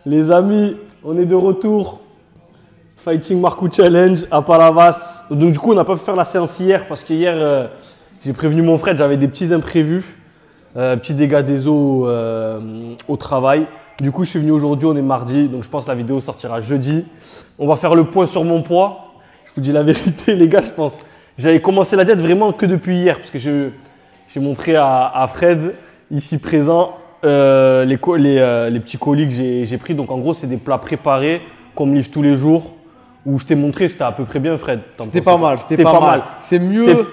Les amis, on est de retour. Fighting Marcou Challenge à Palavas. Donc du coup, on n'a pas pu faire la séance hier parce qu'hier, j'ai prévenu mon frère, j'avais des petits imprévus, petits dégâts des eaux au travail. Du coup, je suis venu aujourd'hui, on est mardi, donc je pense que la vidéo sortira jeudi. On va faire le point sur mon poids. Je vous dis la vérité, les gars, je pense. J'avais commencé la diète vraiment que depuis hier parce que j'ai montré à Fred, ici présent, les petits colis que j'ai pris. Donc en gros, c'est des plats préparés qu'on me livre tous les jours. Où je t'ai montré, c'était à peu près bien, Fred. C'était pas mal, c'était pas mal. C'est mieux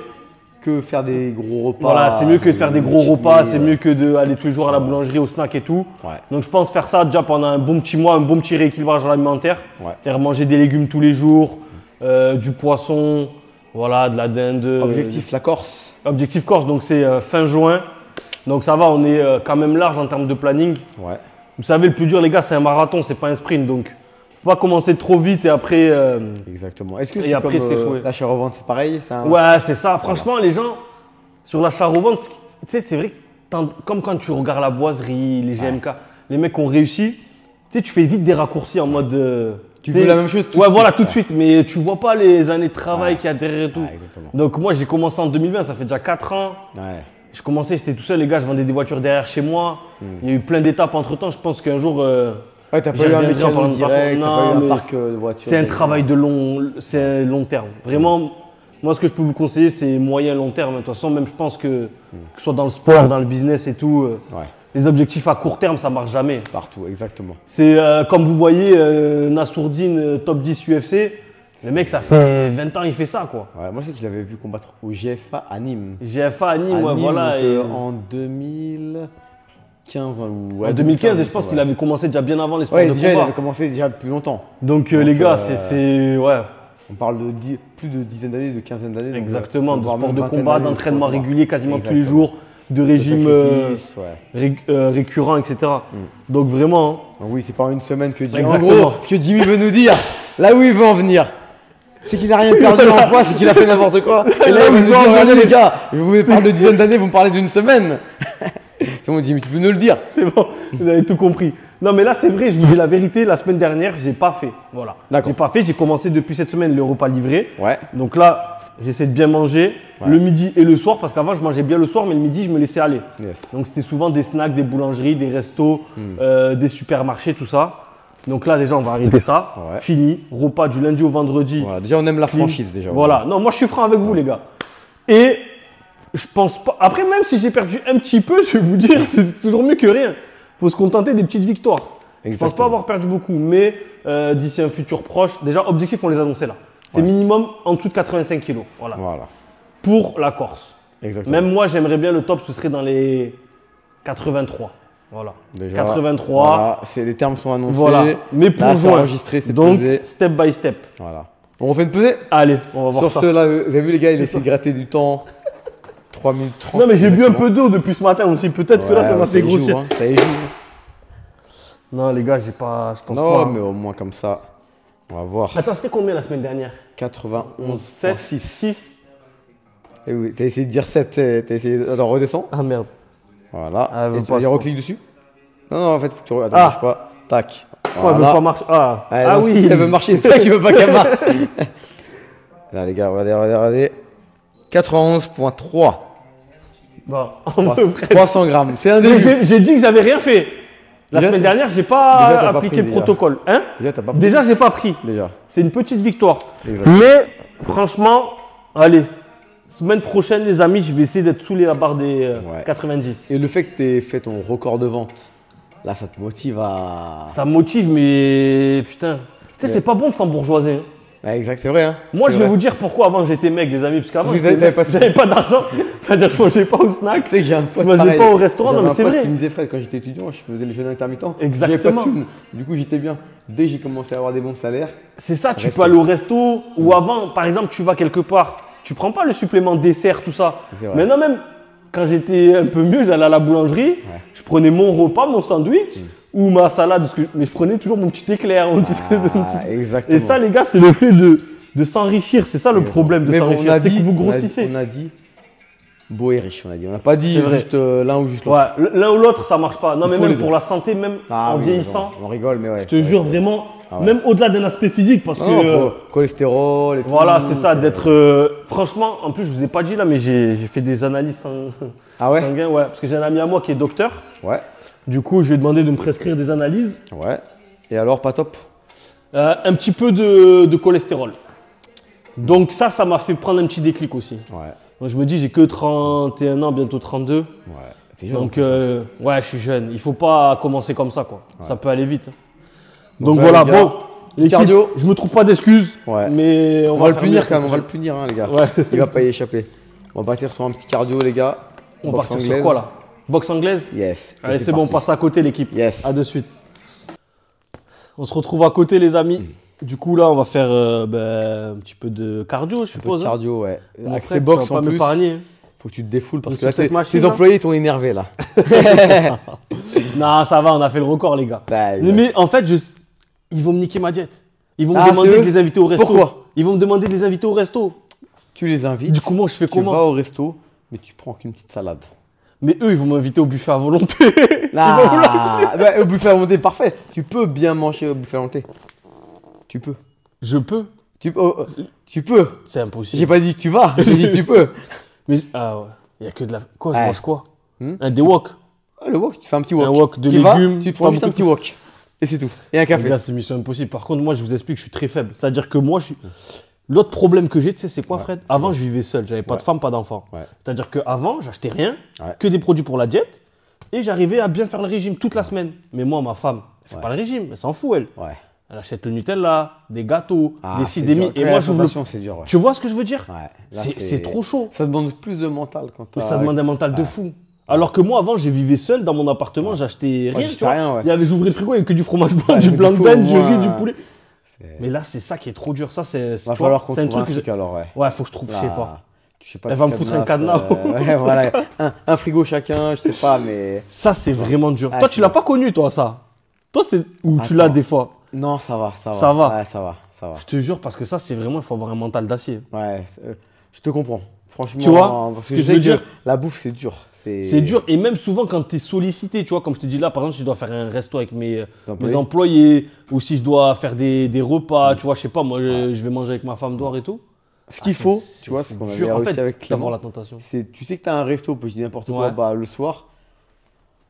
que faire des gros repas. Voilà, c'est mieux que de faire des gros repas, c'est mieux que d'aller tous les jours à la boulangerie, au snack et tout. Ouais. Donc je pense faire ça déjà pendant un bon petit mois, un bon petit rééquilibrage alimentaire. Ouais. Faire manger des légumes tous les jours, du poisson, voilà, de la dinde. Objectif, la Corse. Objectif Corse, donc c'est fin juin. Donc ça va, on est quand même large en termes de planning. Ouais. Vous savez, le plus dur, les gars, c'est un marathon, c'est pas un sprint. Donc faut pas commencer trop vite et après. Exactement. Est-ce que c'est comme l'achat-revente, c'est pareil Ouais, c'est ça. Franchement, les gens, sur l'achat-revente, tu sais, c'est vrai que comme quand tu regardes la boiserie, les GMK, les mecs ont réussi, tu sais, tu fais vite des raccourcis en mode. Tu veux la même chose tout de suite. Ouais, voilà, tout de suite. Mais tu vois pas les années de travail qu'il y a derrière et tout. Exactement. Donc moi, j'ai commencé en 2020, ça fait déjà 4 ans. Ouais. Je commençais, j'étais tout seul, les gars, je vendais des voitures derrière chez moi. Il y a eu plein d'étapes entre temps. Je pense qu'un jour. Ouais, t'as pas eu un mécano direct, t'as pas eu un parc de voitures. C'est un travail de long terme. Vraiment, moi, ce que je peux vous conseiller, c'est moyen long terme. De toute façon, même je pense que ce soit dans le sport, dans le business et tout, les objectifs à court terme, ça marche jamais. Partout, exactement. C'est comme vous voyez, Nassourdine, top 10 UFC. Le mec, ça fait 20 ans, il fait ça, quoi. Ouais, moi, c'est que je l'avais vu combattre au GFA à Nîmes. GFA à Nîmes, ouais, voilà. En 2015 ou en 2015, et je pense qu'il avait commencé déjà bien avant les sports de combat. Déjà, il avait commencé déjà depuis longtemps. Donc les gars, c'est ouais. On parle de plus de dizaines d'années, de quinzaine d'années. Exactement, de sport de combat, d'entraînement régulier quasiment tous les jours, de régime récurrent, etc. Donc vraiment. Donc oui, c'est pas une semaine que Jimmy. En gros, ce que Jimmy veut nous dire, là où il veut en venir, c'est qu'il n'a rien perdu en poids, c'est qu'il a fait n'importe quoi. Et là, il veut nous dire, regardez les gars, je vous parle de dizaines d'années, vous me parlez d'une semaine. C'est bon, Jimmy, tu peux nous le dire. C'est bon, vous avez tout compris. Non, mais là, c'est vrai, je vous dis la vérité, la semaine dernière, j'ai pas fait. Voilà. J'ai pas fait, j'ai commencé depuis cette semaine le repas livré. Ouais. Donc là, j'essaie de bien manger le midi et le soir, parce qu'avant, je mangeais bien le soir, mais le midi, je me laissais aller. Yes. Donc c'était souvent des snacks, des boulangeries, des restos, des supermarchés, tout ça. Donc là, déjà, on va arrêter ça. Fini. Repas du lundi au vendredi. Voilà. Déjà, on aime la franchise, déjà. Voilà. Non, moi, je suis franc avec vous, les gars. Et je pense pas. Après, même si j'ai perdu un petit peu, je vais vous dire, c'est toujours mieux que rien. Il faut se contenter des petites victoires. Exactement. Je pense pas avoir perdu beaucoup, mais d'ici un futur proche, déjà, objectif, on les annonçait là. C'est minimum en dessous de 85 kilos. Voilà. Pour la Corse. Exactement. Même moi, j'aimerais bien le top, ce serait dans les 83. Voilà. Déjà, 83. Voilà. Les termes sont annoncés. Voilà. Mais pour juin, enregistré, c'est donc, pesé. Step by step. Voilà. On refait une pesée? Allez, on va voir ça. Sur ceux-là, vous avez vu les gars, il essaie de gratter du temps. 3 minutes 30. Non, mais j'ai bu un peu d'eau depuis ce matin aussi. Peut-être que là, ça m'a fait grossir. Hein, ça y joue. Non, les gars, j'ai pas. Je pense pas. Non, mais au moins comme ça, on va voir. Attends, c'était combien la semaine dernière? 91,6. Et oui, t'as essayé de dire 7. T'as essayé. Attends, redescends. Ah merde. Voilà. Et tu vas dire reclic dessus? Non, en fait, faut que tu. Attends, bouge pas. Tac. Voilà. Elle veut pas marcher. Ah oui. Si elle veut marcher, c'est ça que tu veux pas qu'elle marche. Là, les gars, regardez. 91,3. Bon, 300 grammes. C'est un début. J'ai dit que j'avais rien fait. La semaine dernière, j'ai pas appliqué le protocole. Hein? Déjà, j'ai pas pris. C'est une petite victoire. Exactement. Mais franchement, allez, semaine prochaine, les amis, je vais essayer d'être sous la barre des 90. Et le fait que tu aies fait ton record de vente, là, ça te motive à. Ça me motive, mais putain. Tu sais, c'est pas bon de s'embourgeoiser. Hein. Ouais, exact, c'est vrai. Hein. Moi, je vais vous dire pourquoi avant j'étais mec, les amis, parce qu'avant, j'avais pas d'argent. C'est-à-dire, je mangeais pas au snack. Tu sais que j'ai un pote. Je mangeais pas au restaurant, non, mais c'est vrai. Qui me disait, Fred, quand j'étais étudiant, je faisais le jeûne intermittent. Exactement. J'avais pas de thunes. Du coup, j'étais bien. Dès que j'ai commencé à avoir des bons salaires. C'est ça, tu peux aller au resto ou avant, par exemple, tu vas quelque part, tu prends pas le supplément dessert, tout ça. Maintenant, même quand j'étais un peu mieux, j'allais à la boulangerie, je prenais mon repas, mon sandwich. Ou ma salade, mais je prenais toujours mon petit éclair. Exactement. Et ça, les gars, c'est le fait de s'enrichir. C'est ça le problème de s'enrichir. C'est que vous grossissez. On a dit beau et riche, on a dit. On n'a pas dit juste l'un ou juste Ouais, l'autre. l'un ou l'autre, ça marche pas. Non, mais faut même les deux. pour la santé, même en Oui, vieillissant, on rigole, mais ouais. je te jure vraiment, même au-delà d'un aspect physique, parce Non, que. pour cholestérol et tout. Voilà, c'est ça, d'être. Franchement, en plus, je vous ai pas dit là, mais j'ai fait des analyses sanguines, ouais, parce que j'ai un ami à moi qui est docteur. Ouais. Du coup, je lui ai demandé de me prescrire des analyses. Ouais. Et alors, pas top? Un petit peu de cholestérol. Donc ça m'a fait prendre un petit déclic aussi. Ouais. Moi, je me dis, j'ai que 31 ans, bientôt 32. Ouais. C'est jeune. Donc, ouais, je suis jeune. Il faut pas commencer comme ça, quoi. Ça peut aller vite. Donc voilà, les gars, bon. petit cardio. Je me trouve pas d'excuses. Ouais. Mais On va le faire punir mieux. quand même, on va le punir, hein, les gars. Ouais. Il va pas y échapper. On va partir sur un petit cardio, les gars. On Boxe part sur quoi là? Boxe anglaise? Yes. Allez, c'est bon, on passe à côté, l'équipe. Yes. À de suite. On se retrouve à côté, les amis. Du coup, là, on va faire un petit peu de cardio, je Un peu suppose. de cardio, ouais. Mon Avec frère, ces box tu vas en pas plus. m'épargner. Faut que tu te défoules parce Donc, que là, sur cette machine, tes là employés t'ont énervé là. Non, ça va, on a fait le record, les gars. Bah, Mais en fait, ils vont me niquer ma diète. Ils vont me Ah, demander c'est de eux les inviter au resto. Pourquoi? Ils vont me demander de les inviter au resto. Tu les invites. Du coup, moi, je fais tu comment? vas au resto, mais tu prends qu'une petite salade. Mais eux, ils vont m'inviter au buffet à volonté. Ah, bah, au buffet à volonté, parfait. Tu peux bien manger au buffet à volonté. Tu peux. Je peux. Tu peux. C'est impossible. J'ai pas dit que tu vas, j'ai dit que tu peux. Mais, ah ouais. Il y a que de la. Quoi, je Ouais. mange quoi? Hmm Des wok. Ah, le wok, tu fais un petit wok. Un wok de Tu vas, légumes, tu pas prends juste un beaucoup petit wok. Et c'est tout. Et un café. Là, c'est mission impossible. Par contre, moi, je vous explique, je suis très faible. C'est-à-dire que moi, je suis. L'autre problème que j'ai, tu sais, c'est quoi, Fred? Avant, je vivais seul. J'avais pas de femme, pas d'enfant. Ouais. C'est-à-dire qu'avant, j'achetais rien, Ouais. que des produits pour la diète, et j'arrivais à bien faire le régime toute la semaine. Mais moi, ma femme, elle fait Ouais. pas le régime, elle s'en fout, elle. Ouais. Elle achète le Nutella, des gâteaux, des ci, c'est des dur. mi. Et Ouais, moi, la j'ouvre le. tentation, c'est dur, ouais. Tu vois ce que je veux dire? Ouais. Là, C'est trop chaud. Ça demande plus de mental quand Mais t'as. ça demande un mental de fou. Alors que moi, avant, je vivais seul dans mon appartement, j'achetais rien. j'achetais tu vois. rien, ouais. Il y avait, j'ouvrais le frigo, il y avait que du fromage blanc, Ouais, du mais blanc du de coup, benne, au du moins, riz, du poulet. C'est- Mais là, c'est ça qui est trop dur. Ça, c'est. Va tu vois, falloir qu'on c'est un trouve un truc que truc alors, ouais. Ouais, faut que je trouve, je sais Là, pas. Je sais pas. Elle tu va me foutre un cadenas. Ouais, voilà. Un frigo chacun, je sais pas, mais. Ça, c'est vraiment dur. Ah, Toi, c'est tu l'as dur. pas connu, toi, ça? Toi, c'est. Ou tu l'as Attends. des fois? Non, ça va, ça va. Ça va. Ouais, ça va, ça va. Je te jure, parce que ça, c'est vraiment. Il faut avoir un mental d'acier. Ouais, je te comprends. Franchement, Tu vois parce ce que que je je veux sais que dire la bouffe, c'est dur. C'est dur. Et même souvent, quand tu es sollicité, tu vois, comme je te dis là, par exemple, si je dois faire un resto avec mes Employés. employés, ou si je dois faire des repas, tu vois, je sais pas, moi, je vais manger avec ma femme dehors et tout. Ce qu'il faut, tu vois, c'est qu'on avait dur, en réussi fait, avec d'avoir Clément. la tentation. C'est, tu sais que tu as un resto, je dis n'importe quoi, Ouais. bah, le soir,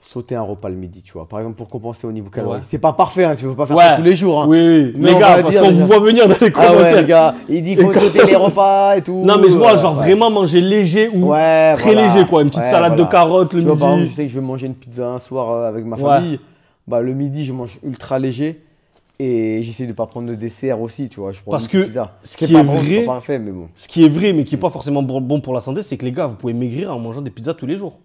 sauter un repas le midi, tu vois. Par exemple, pour compenser au niveau calories. Ouais. C'est pas parfait, hein, tu veux pas faire Ouais. ça tous les jours. Hein. Oui, oui. Mais Mais on gars, va parce dire qu'on déjà. vous voit venir dans les Ah commentaires. ouais, les gars, il dit faut sauter les repas et tout. Non, mais je vois, genre ouais. vraiment manger léger ou Ouais, très voilà. léger, quoi. Une petite Ouais, salade voilà. de carottes le Tu vois, par exemple, je midi. sais que je vais manger une pizza un soir avec ma Ouais. famille. Bah, le midi, je mange ultra léger. Et j'essaie de pas prendre de dessert aussi, tu vois. Je prends Parce une petite que pizza. ce C'est qui pas est bon, c'est vrai- pas parfait, mais bon. Ce qui est vrai, mais qui n'est pas forcément bon pour la santé, c'est que les gars, vous pouvez maigrir en mangeant des pizzas tous les jours.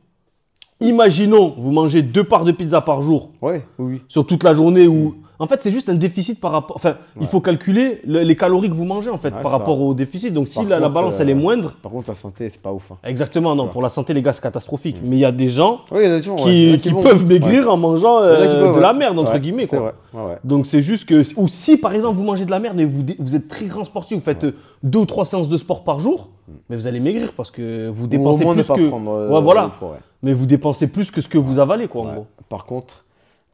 Imaginons, vous mangez 2 parts de pizza par jour Ouais, oui. sur toute la journée ou. En fait, c'est juste un déficit par rapport. Enfin, il faut calculer les calories que vous mangez en fait Ouais, par ça. rapport au déficit. Donc, si Par la contre, balance elle est moindre, Par contre, la santé, c'est pas ouf. Hein. exactement, non, vois. pour la santé, les gars, c'est catastrophique. Mais il y a des gens Oui, il y en a des gens qui peuvent maigrir en mangeant de la merde, entre guillemets. C'est Quoi. vrai. Ouais, ouais. Donc, c'est juste que. Ou si par exemple vous mangez de la merde et vous êtes très grand sportif, vous faites 2 ou 3 séances de sport par jour, mais vous allez maigrir parce que vous Ou au dépensez moins plus ne pas que. prendre. Ouais, voilà. l'autre fois, ouais. Mais vous dépensez plus que ce que vous avalez, quoi, en Ouais. gros. Par contre,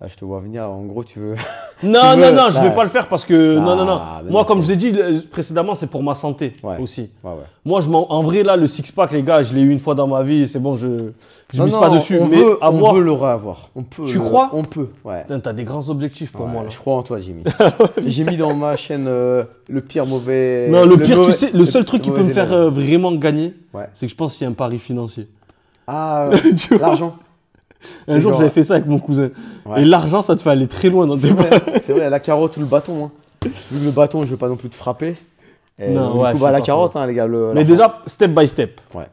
là, je te vois venir. Alors, en gros, tu veux. Non, Tu non, veux- non, je Ouais. vais pas le faire parce que. Non, non, non. Ah, mais Moi, non, comme c'est- je l'ai dit précédemment, c'est pour ma santé Ouais. aussi. Ouais, ouais. Moi, en vrai, là, le six-pack, les gars, je l'ai eu une fois dans ma vie, c'est bon, je Non, mise non, pas dessus. On Mais veut, avoir. on veut le réavoir. On peut. Tu crois On peut. Ouais. Putain, t'as des grands objectifs pour Ouais, moi, là. je crois en toi, Jimmy. J'ai mis dans ma chaîne le pire mauvais. Non, le pire, mauvais- tu sais, le seul truc qui peut mauvais me faire élève. vraiment gagner, Ouais. c'est que je pense qu'il y a un pari financier. Ah, Tu vois l'argent. Un jour, genre- j'avais fait ça avec mon cousin. Ouais. Et l'argent, ça te fait aller très loin dans le C'est débat. vrai, c'est vrai, la carotte ou le bâton. Hein. Vu que le bâton, je veux pas non plus te frapper. Et Non, donc, ouais, du je coup, bah, suis la pas carotte, hein, les gars. Mais déjà, step by step. Ouais.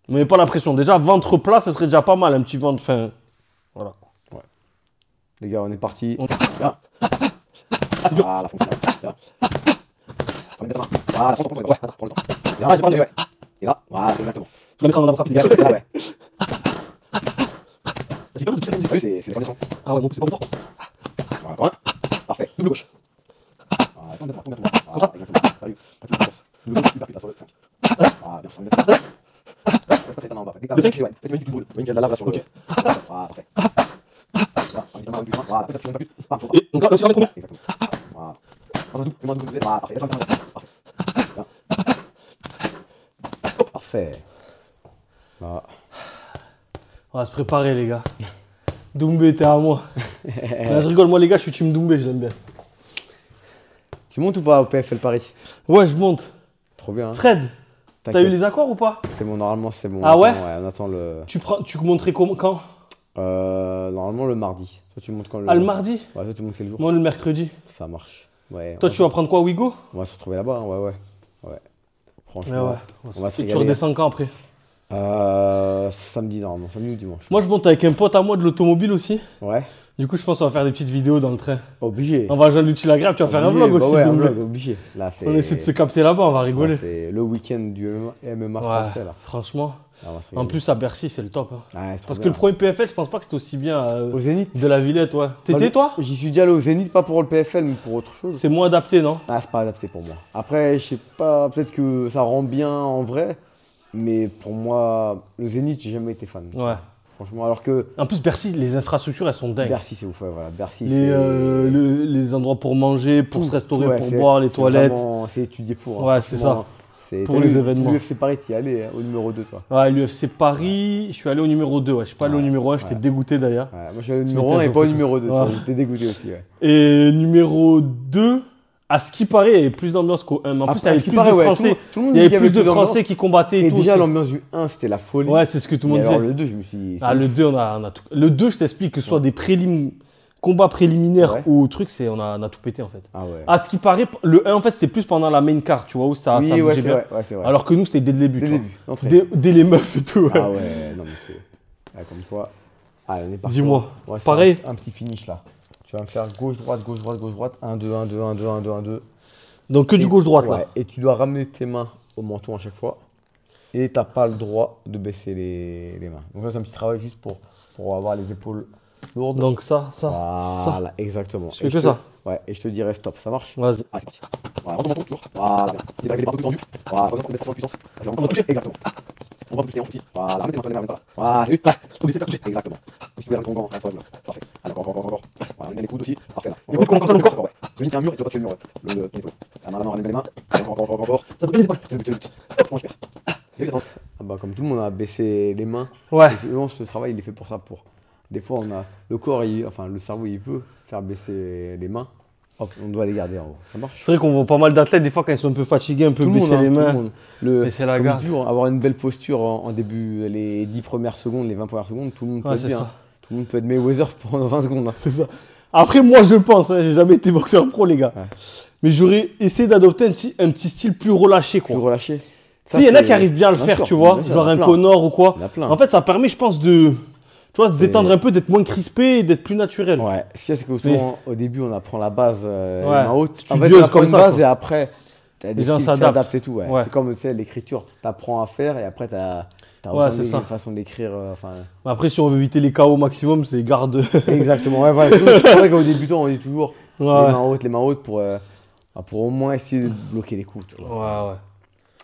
Ne mets pas la pression. Déjà, ventre plat, ce serait déjà pas mal. Un petit ventre. Enfin, voilà. Les gars, on est parti. On- Ah. c'est dur. Voilà, fonctionne. Voilà. Voilà, prends ton temps. Ouais, prends le temps. Bien, j'ai pas le- ouais. Et là, voilà, exactement. Je la mettrai dans la rapide. Bien, c'est ça, ouais. C'est pas le truc, T'as vu, c'est les conditions. Ah ouais, bon, c'est pas fort. Voilà, encore un. Parfait. Double gauche. Voilà, attends, voilà, exactement. Salut. Double gauche. Double gauche, tu percutes là sur le 5. Voilà, bien, sur le 5. Reste tes mains en bas. Dès que t'as 5. Ouais, tu mets du boule. Il y a de la lave là sur le. Voilà, parfait. Voilà, peut-être tu mets un but. Et donc là, tu ramènes combien? Exactement. Voilà. Fais-moi un double. Voilà, parfait. Parfait. Parfait. Voilà. On va se préparer, les gars. Doumbé, t'es à moi. Là, je rigole, moi, les gars, je suis team Doumbé, je l'aime bien. Tu montes ou pas au PFL Paris? Ouais, je monte. Trop bien. Hein. Fred, t'as eu les accords ou pas? C'est bon, normalement, c'est bon. Ah ouais? On attend le. Tu montrais quand? Normalement, le mardi. Toi, tu montes quand le. Ah, le mardi? Ouais, toi, tu montes quel jour? Moi, le mercredi. Ça marche. Ouais. Toi, tu vas prendre quoi, Wigo? On va se retrouver là-bas, hein. Ouais. Franchement, Ouais. on va se Et tu régaler. redescends quand après? Samedi, normalement. Samedi ou dimanche. Moi, je monte avec un pote à moi de l'automobile aussi. Ouais. Du coup, je pense qu'on va faire des petites vidéos dans le train. Obligé. On va joindre l'utile agréable, tu vas faire un vlog aussi. Ouais, un Doumbé. vlog, obligé. Là, c'est. On essaie de se capter là-bas, on va rigoler. Ouais, c'est le week-end du MMA français, là. Franchement. Là, on va se En régaler. plus, à Bercy, c'est le top. Hein. Ouais, c'est trop Parce que bien. le premier PFL, je pense pas que c'était aussi bien Au Zénith. de la Villette, ouais. T'étais, Bah, toi? J'y suis déjà allé au Zénith, pas pour le PFL, mais pour autre chose. C'est moins adapté, non? Ah, c'est pas adapté pour moi. Après, je sais pas, peut-être que ça rend bien en vrai, mais pour moi, le Zénith, j'ai jamais été fan. Ouais. Franchement, alors que En plus, Bercy, les infrastructures, elles sont dingues. Bercy, c'est ouf, ouais, voilà. Bercy, Les endroits pour manger, pour tout, se restaurer, ouais, pour c'est- boire, les c'est toilettes. vraiment- C'est étudié pour. Ouais, c'est ça. Pour T'as les vu, événements. L'UFC Paris, t'y es allé, hein, au numéro 2, toi. Ouais, l'UFC Paris, je suis allé au numéro 2. Ouais. Je suis pas allé au Ouais, numéro 1, j'étais ouais. dégoûté d'ailleurs. Ouais, moi, je suis allé au Tu numéro m'étais 1 et pas au beaucoup. numéro 2, Ouais. j'étais dégoûté aussi, ouais. Et numéro 2, à ce qui paraît, il y avait plus d'ambiance qu'au 1. En plus, il y avait plus de Français. tout le monde Il y dit avait qu'il plus de d'ambiance. Français qui combattaient et Et tout. déjà, aussi. l'ambiance du 1, c'était la folie. Ouais, c'est ce que tout le Mais monde alors, disait. le 2, je me suis dit. Ah, le 2, on a tout. Le 2, je t'explique, que ce soit des combats préliminaires Ouais. ou trucs, on a tout pété en fait. Ah ouais. À ce qui paraît, le 1, en fait, c'était plus pendant la main card, tu vois, où ça Oui, bougeait ouais, c'est bien. vrai. Ouais, c'est vrai. Alors que nous, c'était dès le début. Dès tu le vois. début, d'entrée. Dès les meufs et tout. Ouais. Ah ouais, non, mais c'est. Ouais, comme quoi. Ah, on est parti. Dis-moi. Ouais, c'est Pareil. Un petit finish là. Tu vas me faire gauche-droite, gauche-droite, gauche-droite. 1-2, 1-2, 1-2, 1-2, 1-2. Donc que du gauche-droite là. Ouais, et tu dois ramener tes mains au menton à chaque fois. Et t'as pas le droit de baisser les mains. Donc là, c'est un petit travail juste pour avoir les épaules lourdes. Donc ça. Voilà, exactement. Je fais Et que te- ça. Ouais, et je te dirai stop, ça marche? Vas-y. Ah, c'est parti. Voilà, rentre ton menton toujours. Voilà, bien. C'est avec les bras un peu tendus. Voilà, on met en puissance. Vas-y, on va toucher. Exactement. On va pousser les hanches aussi. Voilà, mets tes mains sur les mains, voilà. Voilà, on essaie de toucher. Exactement. Tu peux aller avec ton gant, hein, parfait. Allez, encore. Voilà, on met les coudes aussi. Parfait là. Les coudes, comment ça, le corps? Ouais. Tu tiens un mur et tu dois pas tuer le mur. Ton épaule. La main, ramène les mains. Encore. Ça te plaît les épaules. C'est le but. Hop, on espère. Ah bah, comme tout le monde a baissé les mains. Ouais. Et ce travail, il est fait pour ça. Des fois, on a le corps, le cerveau, il veut faire baisser les mains. Hop, on doit les garder en haut. Ça marche. C'est vrai qu'on voit pas mal d'athlètes des fois quand ils sont un peu fatigués, un peu Tout le monde, baisser hein, les tout le mains. monde. Baisser la Comme garde. je dis, avoir une belle posture en début, les 10 premières secondes, les 20 premières secondes, tout le monde peut Ouais, être c'est bien. ça. Tout le monde peut être Mayweather pendant 20 secondes. Hein. C'est ça. Après, moi, je pense, hein, j'ai jamais été boxeur pro, les gars. Ouais. Mais j'aurais essayé d'adopter un petit style plus relâché, quoi. Plus relâché. Tu sais, il y en a qui arrivent bien à le faire, tu vois, sûr, genre il y en a un plein. Connor ou quoi. Il y en a plein. En fait, ça permet, je pense, tu vois, se détendre un peu, d'être moins crispé et d'être plus naturel. Ouais, ce qu'il y a, c'est que souvent, au début, on apprend la base, les mains hautes. En fait, Studieuse on apprend comme une ça, base quoi. et après, tu as des Les gens styles qui s'adaptent. s'adaptent et tout. Ouais. Ouais. C'est comme, tu sais, l'écriture. Tu apprends à faire et après, tu as Ouais, c'est une ça. façon d'écrire. Après, si on veut éviter les KO au maximum, c'est garde. Exactement. Ouais, voilà. C'est vrai qu'au débutant, on dit toujours Ouais. les mains hautes pour au moins essayer de bloquer les coups. Tu vois. Ouais.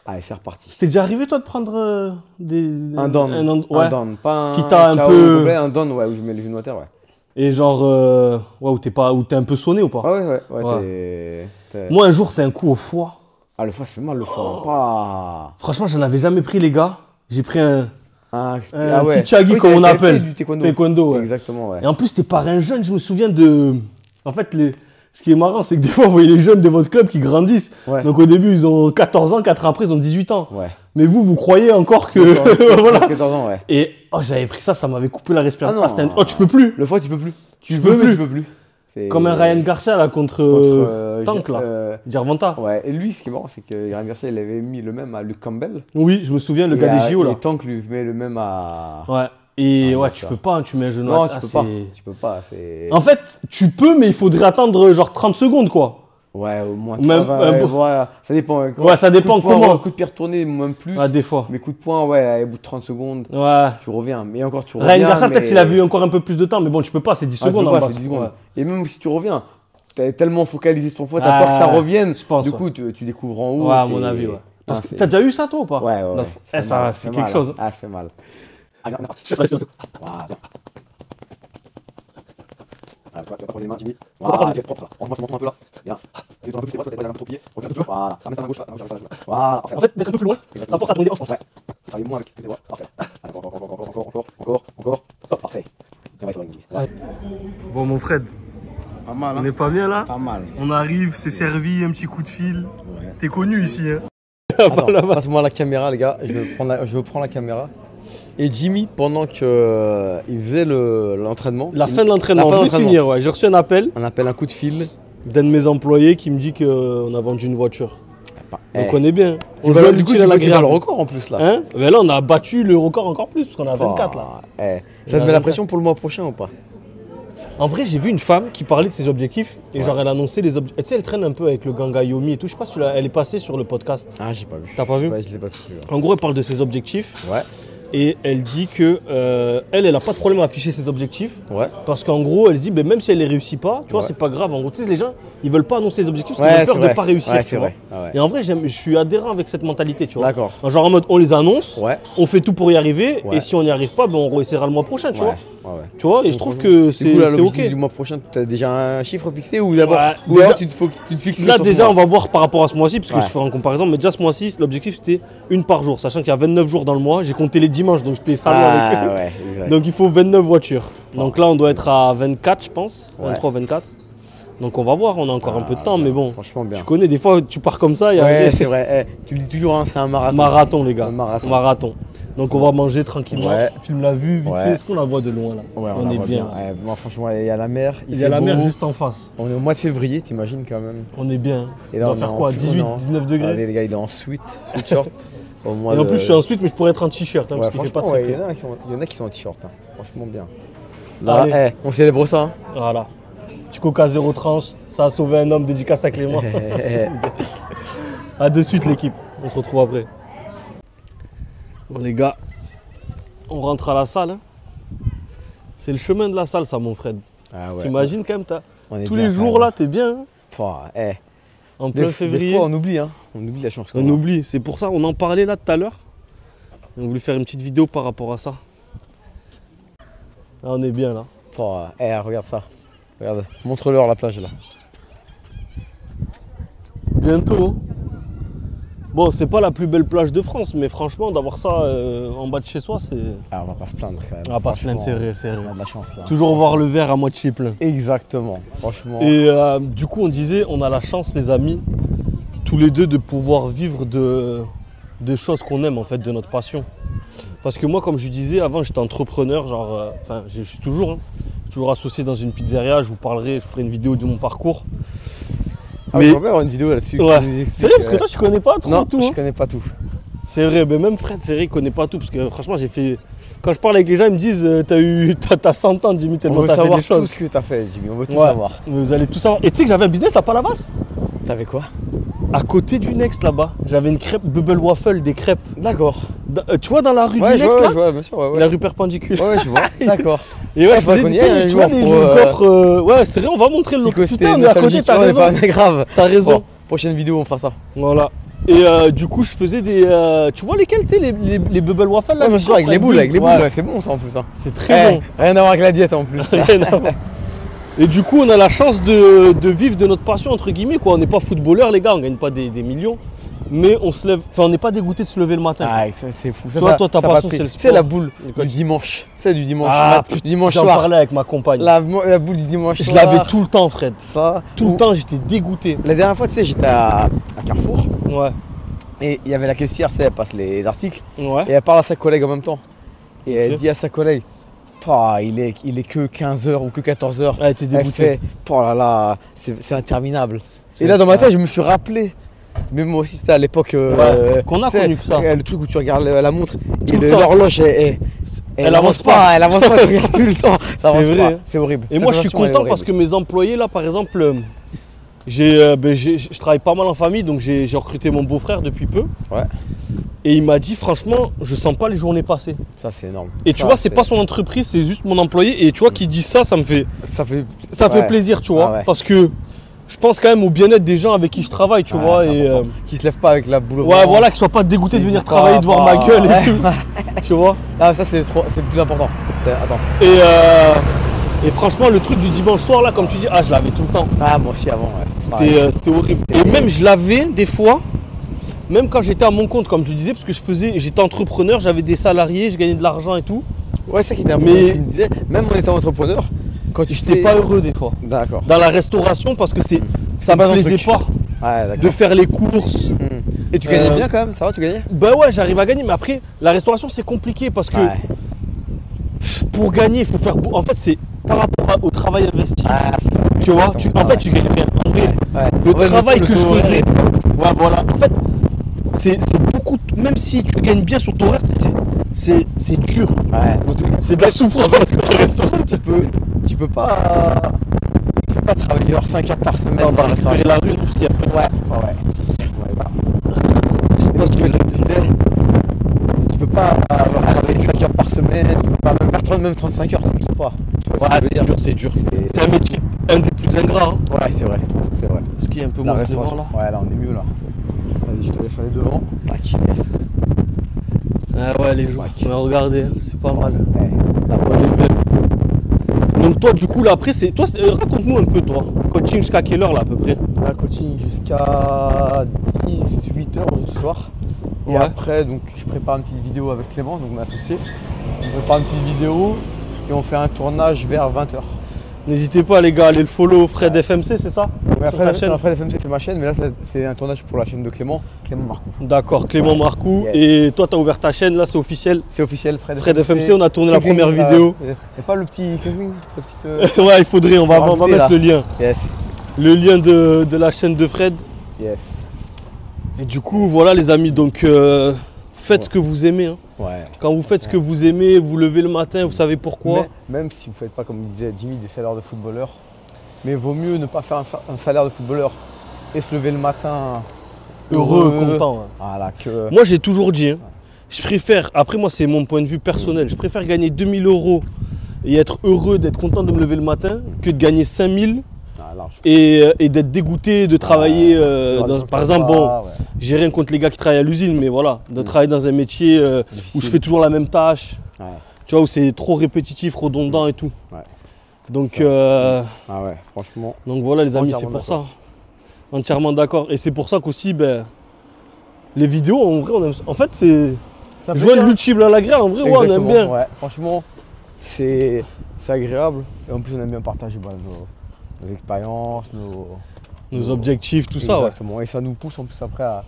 Allez, c'est reparti. T'es déjà arrivé, toi, de prendre Un down. ouais. Un down. Pas un Qui t'a un KO peu- complet, un down, ouais, où je mets les genoux à terre, ouais. Et genre, ouais, où t'es un peu sonné ou pas? Ah ouais. Moi, un jour, c'est un coup au foie. Ah, le foie, ça fait mal, le foie. Hein. Pas. Franchement, j'en avais jamais pris, les gars. J'ai pris un ouais. petit chagi, Oui, comme on t'avais appelle. fait du taekwondo. Taekwondo, ouais. Exactement, ouais. Et en plus, t'es parrain jeune, je me souviens de. En fait, ce qui est marrant, c'est que des fois, vous voyez les jeunes de votre club qui grandissent. Ouais. Donc au début, ils ont 14 ans, 4 ans après, ils ont 18 ans. Ouais. Mais vous croyez encore que. Voilà. 14 ans, ouais. Et j'avais pris ça, ça m'avait coupé la respiration. Ah non. C'était tu peux plus. Le foie, tu peux plus. Tu peux veux, mais plus. tu peux plus. C'est- Comme un Ryan Garcia là contre Tank là. Gervonta. Ouais, et lui, ce qui est marrant, c'est que Ryan Garcia, il avait mis le même à Luke Campbell. Oui, je me souviens, le gars des JO là. Et Tank lui met le même à. Ouais. Et Ouais, ouais, bien tu sûr. peux pas, hein, tu mets un genou Non, à tu peux c'est- pas. Tu peux pas. C'est. En fait, tu peux, mais il faudrait attendre genre 30 secondes quoi. Ouais, au moins. Même- voilà. Ça dépend. Ouais, ça dépend Coup de poing, comment. Coup de pied retourné, même plus. Ouais, des fois. Mais coup de poing, ouais, au bout de 30 secondes, Ouais. tu reviens. Mais encore, tu reviens. Ryan Garcia, mais- peut-être s'il avait eu encore un peu plus de temps, mais bon, tu peux pas, c'est 10 Ah, tu secondes peux en pas, bas. c'est 10 secondes. Ouais. Et même si tu reviens, t'as tellement focalisé sur ton foie, t'as peur que ça revienne. je pense, Du ouais. coup, tu découvres en haut. Ouais, à c'est- mon avis, ouais. Ah, Parce que c'est- t'as déjà eu ça toi ou pas? Ouais. Non, Ça eh, fait ça, mal, c'est ça fait quelque mal, chose. hein. Ah, ça fait mal. Allez, on est parti. Voilà, bien. Ah, tu vas pas croiser les mains, Jimmy. Voilà, tu es propre là. On monte un peu là. Bien. Fais-toi un peu plus tes bras, toi, t'as pas la main trop pied. Reviens un peu plus. Voilà. Ramène ta main gauche là. Voilà, parfait. En fait, d'être un peu plus loin, ça force à tourner des hanches, je pense. Ouais. Travaille moins avec tes bras. Parfait. Allez, encore. Hop, parfait. Bien, ouais, sur la ligne. Ouais. Bon, mon Fred, Pas mal, on est pas bien là? Pas mal. On arrive, c'est servi, un petit coup de fil. Ouais. T'es connu ici, hein? Attends, passe-moi la caméra, les gars. Je prends la caméra. Et Jimmy, pendant qu'il faisait l'entraînement. La fin de l'entraînement, je vais finir, ouais. J'ai reçu un appel. Un coup de fil. D'un de mes employés qui me dit qu'on a vendu une voiture. On connaît bien. Du coup, tu bats le record en plus là. Hein? Mais là, on a battu le record encore plus, parce qu'on a 24 là. Ça te met la pression pour le mois prochain ou pas? En vrai, j'ai vu une femme qui parlait de ses objectifs et genre elle annonçait les objectifs. Tu sais, elle traîne un peu avec le gang Yomi et tout. Je sais pas si elle est passée sur le podcast. Ah, j'ai pas vu. T'as pas vu? Ouais, je l'ai pas tout vu. En gros, elle parle de ses objectifs. Ouais. Et elle dit que elle a pas de problème à afficher ses objectifs. Ouais. Parce qu'en gros, elle se dit, même si elle les réussit pas, tu vois, c'est pas grave. En gros, tu sais, les gens, ils veulent pas annoncer les objectifs parce qu'ils ont peur de pas réussir. Ouais, c'est vrai. Ah ouais. Et en vrai, je suis adhérent avec cette mentalité, tu vois. D'accord. Genre en mode, on les annonce, Ouais. on fait tout pour y arriver, Ouais. et si on n'y arrive pas, ben, on réessayera le mois prochain, tu vois. Ouais. Tu vois, et je trouve que c'est ok. Du mois prochain, tu as déjà un chiffre fixé ou d'abord tu te fixes là que déjà, sur on va voir par rapport à ce mois-ci, parce que Ouais. je ferai en comparaison, mais déjà ce mois-ci, l'objectif c'était une par jour, sachant qu'il y a 29 jours dans le mois. J'ai compté les dimanches, donc j'étais salé avec eux. Ouais, exact. Donc il faut 29 voitures. Donc là, on doit être à 24, je pense, Ouais. 23, 24. Donc on va voir, on a encore un peu de temps, mais bon. Franchement bien. Tu connais, des fois, tu pars comme ça. Ouais, c'est vrai. Tu le dis toujours, hein, c'est un marathon. Marathon, les gars. Un marathon. Marathon. Donc on va manger tranquillement. Ouais. Filme la vue, vite Ouais. fait. Est-ce qu'on la voit de loin là? Ouais, on la est voit bien. Ouais, moi, franchement, il y a la mer. Il y a la fait mer beau. juste en face. On est au mois de février, t'imagines quand même. On est bien. Et là, on va faire quoi? 18, 19 degrés. Regardez, les gars, il est en sweatshirt. Au mois Et en plus, je suis en sweat, mais je pourrais être en t-shirt, hein, Ouais, parce qu'il fait pas franchement, très il y chaud. en a qui sont en t-shirt. Hein. Franchement, bien. Là, Allez. on célèbre ça. Hein. Voilà. Petit coca 0 tranche, ça a sauvé un homme, dédicace à Clément. A de suite l'équipe, on se retrouve après. Bon les gars, on rentre à la salle. Hein. C'est le chemin de la salle ça mon Fred. Ah ouais. T'imagines quand même, tous bien, les jours là, t'es bien. Hein. En plein février. Des fois on oublie, hein. On oublie la chance. On oublie, c'est pour ça, on en parlait là tout à l'heure. On voulait faire une petite vidéo par rapport à ça. Là on est bien là. Regarde ça. Regarde, montre-leur la plage là. Bientôt. Hein. Bon, c'est pas la plus belle plage de France, mais franchement, d'avoir ça en bas de chez soi, c'est. Ah, on va pas se plaindre quand même. On va pas se plaindre, c'est vrai. On a de la chance là. Toujours voir le verre à moitié plein. Exactement, franchement. Et du coup, on disait, on a la chance, les amis, tous les deux, de pouvoir vivre de choses qu'on aime, en fait, de notre passion. Parce que moi, comme je disais, avant, j'étais entrepreneur, genre, enfin, je suis toujours, hein, toujours associé dans une pizzeria. Je vous parlerai, je ferai une vidéo de mon parcours. Mais j'aimerais bien avoir une vidéo là-dessus. Ouais. C'est vrai, parce que toi, tu connais pas trop tout. Non, hein. je connais pas tout. C'est vrai, mais même Fred, c'est vrai, il connaît pas tout. Parce que franchement, j'ai fait. Quand je parle avec les gens, ils me disent t'as 100 ans, Jimmy, tellement t'as fait des choses. On veut savoir tout ce que t'as fait, Jimmy. On veut tout savoir. Vous allez tout savoir. Et tu sais que j'avais un business à Palavas. T'avais quoi? À côté du Next là-bas. J'avais une crêpe Bubble Waffle, des crêpes. D'accord. Tu vois, dans la rue du Next là je vois, bien sûr. Ouais. La rue perpendiculaire. Ouais, je vois. D'accord. Et ouais, je faisais des tu vois, le coffre. Ouais, c'est vrai, on va montrer le coffre. Putain, on est à côté, t'as raison. C'est grave. T'as raison. Bon, prochaine vidéo, on fera ça. Voilà. Et du coup, je faisais des. Tu vois lesquels, tu sais, les Bubble Waffle là? Ouais, bien sûr, avec les boules, c'est bon ça en plus. Hein. C'est très bon. Rien à voir avec la diète en plus. Rien à voir. Et du coup, on a la chance de vivre de notre passion, entre guillemets, quoi. On n'est pas footballeur, les gars, on gagne pas des millions. Mais on se lève, enfin, on n'est pas dégoûté de se lever le matin. Ah, c'est fou. Toi, ta passion, c'est le sport. C'est la boule du dimanche. C'est du dimanche. Du dimanche soir. J'en parlais avec ma compagne. La boule du dimanche soir. Je l'avais tout le temps, Fred. Ça. Tout le temps, j'étais dégoûté. La dernière fois, tu sais, j'étais à Carrefour. Ouais. Et il y avait la caissière, tu sais, elle passe les articles. Ouais. Et elle parle à sa collègue en même temps. Et elle dit à sa collègue, il est que 15h ou que 14h. Elle était dégoûtée. Elle fait, oh là là, c'est interminable. Et là, dans ma tête, je me suis rappelé. Mais moi aussi, c'était à l'époque. Qu'on a connu que ça. Le truc où tu regardes la montre et l'horloge, elle avance pas. Elle avance pas, tu regardes tout le temps. C'est vrai. C'est horrible. Et moi, je suis content parce que mes employés, là, par exemple, je travaille pas mal en famille, donc j'ai recruté mon beau-frère depuis peu. Ouais. Et il m'a dit, franchement, je sens pas les journées passer. Ça, c'est énorme. Et tu vois, c'est pas son entreprise, c'est juste mon employé. Et tu vois, qu'il dit ça, ça me fait. Ça fait plaisir, tu vois. Ah ouais. Parce que je pense quand même au bien-être des gens avec qui je travaille, tu vois. Et qui se lèvent pas avec la boule au ouais, ventre. voilà, qu'ils soient pas dégoûtés de venir travailler, de voir ma gueule et tout. Tu vois. Ah, ça, c'est le plus important. Attends. Et franchement, le truc du dimanche soir, là, comme tu dis, je l'avais tout le temps. Ah, moi aussi avant, ouais. C'était horrible. Et même, je l'avais des fois, même quand j'étais à mon compte, comme tu disais, parce que j'étais entrepreneur, j'avais des salariés, je gagnais de l'argent et tout. Ouais, c'est ça qui était important. Tu me disais, même en étant entrepreneur, quand tu n'étais pas heureux des fois. D'accord. Dans la restauration, parce que ça me plaisait pas de faire les courses. Et tu gagnais bien quand même, ça va, tu gagnais? Bah ouais, j'arrive à gagner, mais après, la restauration, c'est compliqué parce que pour gagner, il faut faire. En fait, c'est par rapport au travail investi. Tu vois, en fait, tu gagnes rien. En vrai, le travail que je faisais. Ouais, voilà. En fait, c'est beaucoup. Même si tu gagnes bien sur ton horaire, c'est dur. C'est de la souffrance. Tu peux pas travailler 5 heures par semaine dans la restauration. La rue, parce qu'il y a peu de... Ouais. Je sais pas ce que je disais. Tu peux pas travailler 5 heures par semaine, tu peux pas même 35 heures, ça ne se fait pas. Ouais, c'est dur. C'est un métier, un des plus ingrats. Hein. Ouais, c'est vrai. Ce qui est un peu moins devant là. Ouais, là on est mieux là. Vas-y, je te laisse aller devant. Ah ouais, les joueurs, on va regarder, c'est pas mal. La bonne est belle. Donc toi, du coup, là, après, raconte-nous un peu, toi. Coaching jusqu'à quelle heure, là, à peu près? Là, coaching jusqu'à 18h ce soir. Et après, donc, je prépare une petite vidéo avec Clément, donc mon associé. On prépare une petite vidéo et on fait un tournage vers 20h. N'hésitez pas, les gars, à aller le follow Fred FMC, c'est ça? Fred FMC, c'est ma chaîne, mais là, c'est un tournage pour la chaîne de Clément Marcoux. D'accord, Clément Marcoux. Yes. Et toi, tu as ouvert ta chaîne, là, c'est officiel? C'est officiel, Fred FMC. On a tourné la première vidéo. Et pas le petit ouais, il faudrait, on va mettre le lien. Yes. Le lien de la chaîne de Fred. Yes. Et du coup, voilà, les amis, donc faites ce que vous aimez. Hein. Ouais. Quand vous faites ce que vous aimez, vous levez le matin, vous savez pourquoi. Même si vous ne faites pas, comme disait Jimmy, des salaires de footballeur, mais vaut mieux ne pas faire un salaire de footballeur et se lever le matin heureux, content. Ouais. Voilà, moi, j'ai toujours dit, je préfère, après moi, c'est mon point de vue personnel, je préfère gagner 2000 € et être heureux, d'être content de me lever le matin, que de gagner 5000 et d'être dégoûté de travailler. Par exemple, j'ai rien contre les gars qui travaillent à l'usine, mais voilà, de travailler dans un métier où je fais toujours la même tâche, tu vois, où c'est trop répétitif, redondant et tout. Donc, franchement. Donc voilà, les amis, c'est pour ça. Entièrement d'accord. Et c'est pour ça qu'aussi, les vidéos, en vrai, on aime. En fait, c'est. Joindre l'utile à l'agréable, en vrai, on aime bien. Ouais, franchement, c'est agréable. Et en plus, on aime bien partager nos expériences, nos objectifs, tout ça. Exactement. Et ça nous pousse en plus après à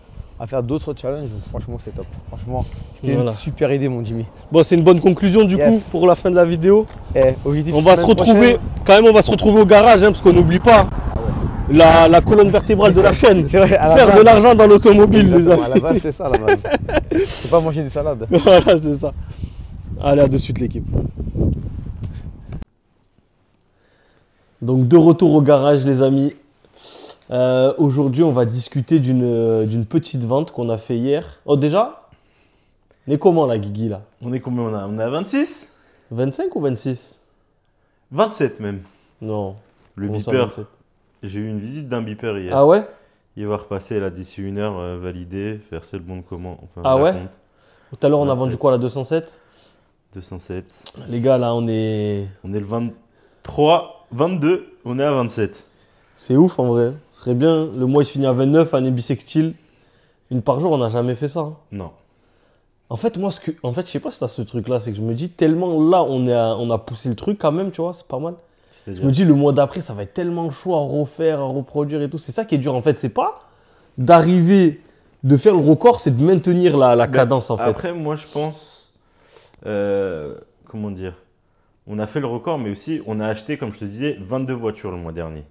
faire d'autres challenges. Donc, franchement, c'est top. Franchement, c'était une super idée, mon Jimmy. Bon, c'est une bonne conclusion du coup pour la fin de la vidéo. On va se retrouver, on va se retrouver au garage, parce qu'on n'oublie pas la colonne vertébrale de la chaîne. C'est vrai, faire de l'argent dans l'automobile, les amis. À la base, c'est ça, à la base. C'est pas manger des salades. Voilà, c'est ça. Allez, à de suite, l'équipe. Donc, de retour au garage, les amis. Aujourd'hui, on va discuter d'une petite vente qu'on a fait hier. Oh, déjà? On est comment, là, Guigui, là? On est combien? On est à 26? 25 ou 26? 27 même. Non. Le beeper. J'ai eu une visite d'un beeper hier. Ah ouais? Il va repasser là d'ici 1 heure, valider, faire c'est le bon de commande. Enfin, ah ouais? Tout à l'heure, on a vendu quoi, la 207? 207. Les gars, là, on est le 23, 22, on est à 27. C'est ouf, en vrai. Ce serait bien. Le mois, il se finit à 29, année bissextile. Une par jour, on n'a jamais fait ça. Hein. Non. En fait, moi, je sais pas si t'as ce truc-là, c'est que je me dis, tellement là, on a poussé le truc quand même, tu vois, c'est pas mal. Je me dis, le mois d'après, ça va être tellement chaud à refaire, à reproduire et tout. C'est ça qui est dur, en fait. C'est pas d'arriver, de faire le record, c'est de maintenir la cadence, en fait. Après, moi, je pense, comment dire, on a fait le record, mais aussi, on a acheté, comme je te disais, 22 voitures le mois dernier.